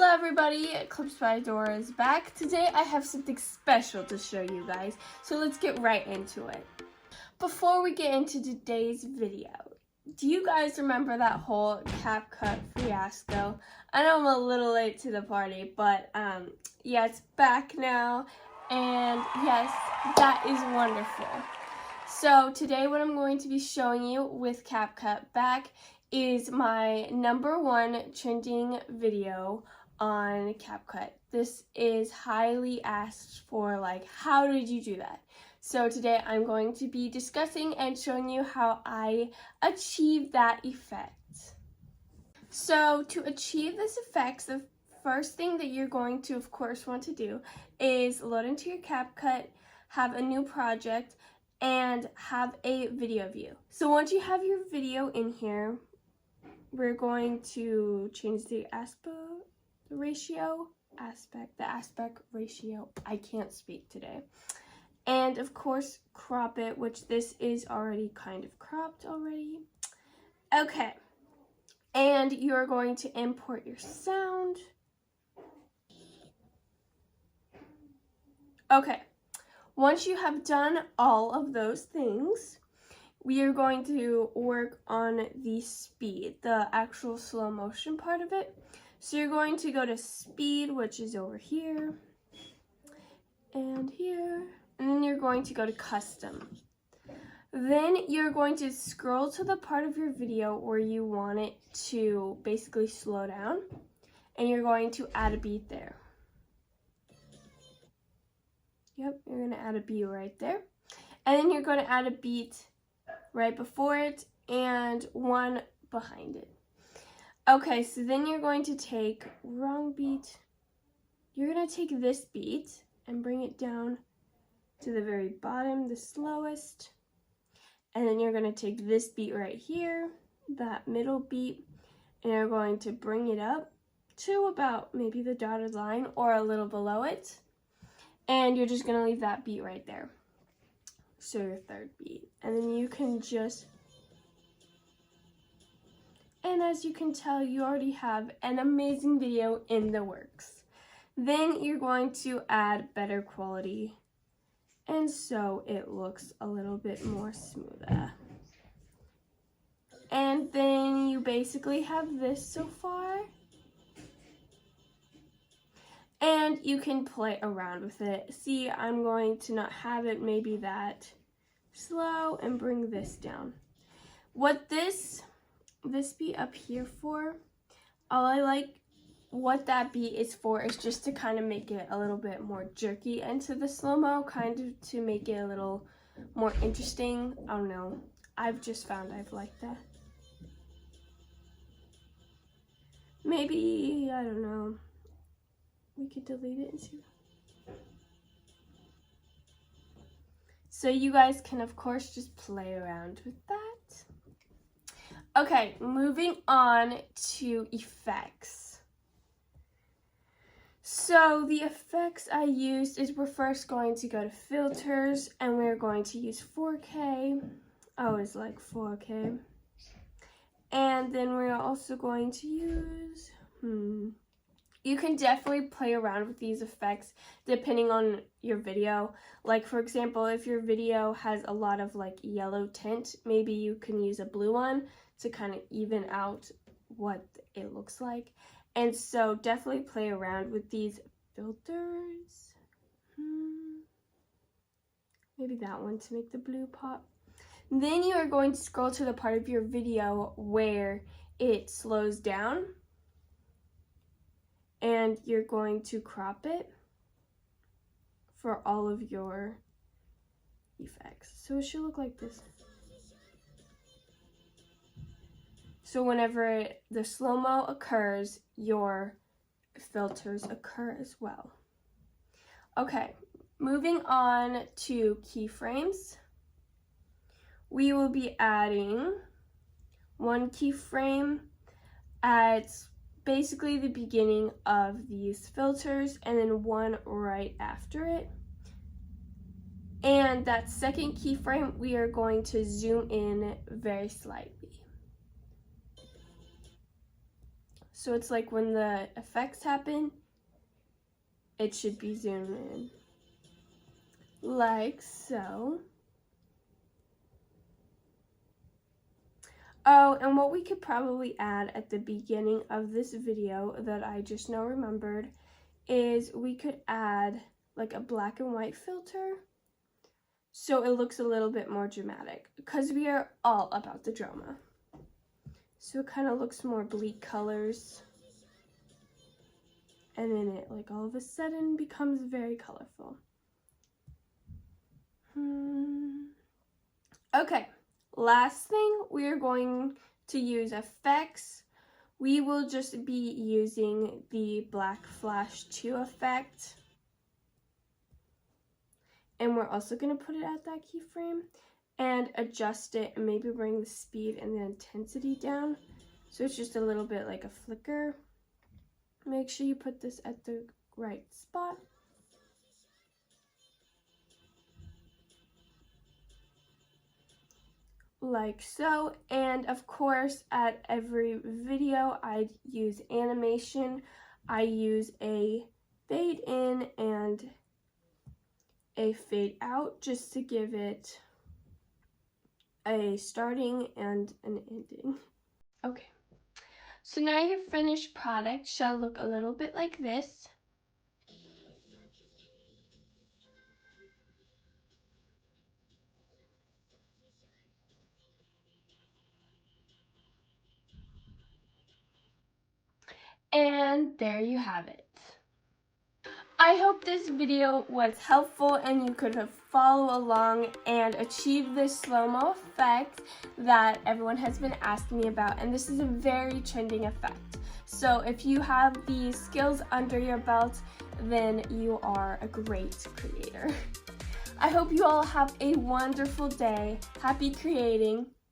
Hello everybody, Clips by Dora is back. Today I have something special to show you guys, so let's get right into it. Before we get into today's video, do you guys remember that whole CapCut fiasco? I know I'm a little late to the party, but yeah, it's back now, and yes, that is wonderful. So today what I'm going to be showing you with CapCut back is my #1 trending video on CapCut. This is highly asked for, like, how did you do that? So today I'm going to be discussing and showing you how I achieved that effect. So to achieve this effect, the first thing that you're going to, of course, want to do is load into your CapCut, have a new project, and have a video view. So once you have your video in here, we're going to change the aspect ratio. I can't speak today. And of course, crop it, which this is already kind of cropped already. Okay. And you're going to import your sound. Okay. Once you have done all of those things, we are going to work on the speed, the actual slow motion part of it. So you're going to go to speed, which is over here and here, and then you're going to go to custom. Then you're going to scroll to the part of your video where you want it to basically slow down, and you're going to add a beat there. Yep, you're going to add a beat right there. And then you're going to add a beat right before it and one behind it. Okay, so then you're going to take, wrong beat, you're going to take this beat and bring it down to the very bottom, the slowest. And then you're going to take this beat right here, that middle beat, and you're going to bring it up to about maybe the dotted line or a little below it. And you're just going to leave that beat right there. So your third beat. And then you can just, and as you can tell, you already have an amazing video in the works. Then you're going to add better quality, and so it looks a little bit more smoother. And then you basically have this so far. And you can play around with it. See, I'm going to not have it maybe that slow and bring this down. What this beat up here for, what that beat is for is just to kind of make it a little bit more jerky into the slow-mo, kind of to make it a little more interesting. I don't know. I've just found I've liked that. Maybe, I don't know. We could delete it and see. So you guys can, of course, just play around with that. Okay, moving on to effects. So the effects I used is we're first going to go to filters, and we're going to use 4K. I always like 4K. And then we're also going to use, you can definitely play around with these effects depending on your video. Like, for example, if your video has a lot of like yellow tint, maybe you can use a blue one to kind of even out what it looks like. And so definitely play around with these filters. Maybe that one to make the blue pop. Then you are going to scroll to the part of your video where it slows down. And you're going to crop it for all of your effects. So it should look like this. So whenever the slow-mo occurs, your filters occur as well. Okay, moving on to keyframes. We will be adding one keyframe at basically the beginning of these filters, and then one right after it. And that second keyframe, we are going to zoom in very slightly. So it's like when the effects happen, it should be zoomed in. Like so. Oh, and what we could probably add at the beginning of this video that I just now remembered is we could add like a black and white filter so it looks a little bit more dramatic because we are all about the drama. So it kind of looks more bleak colors. And then it like all of a sudden becomes very colorful. Okay. Last thing, we are going to use effects. We will just be using the Black Flash 2 effect. And we're also going to put it at that keyframe and adjust it and maybe bring the speed and the intensity down. So it's just a little bit like a flicker. Make sure you put this at the right spot. Like so, and of course at every video I use animation. I use a fade in and a fade out just to give it a starting and an ending. Okay, so now your finished product shall look a little bit like this. And there you have it. I hope this video was helpful and you could follow along and achieve this slow-mo effect that everyone has been asking me about. And this is a very trending effect. So if you have these skills under your belt, then you are a great creator. I hope you all have a wonderful day. Happy creating.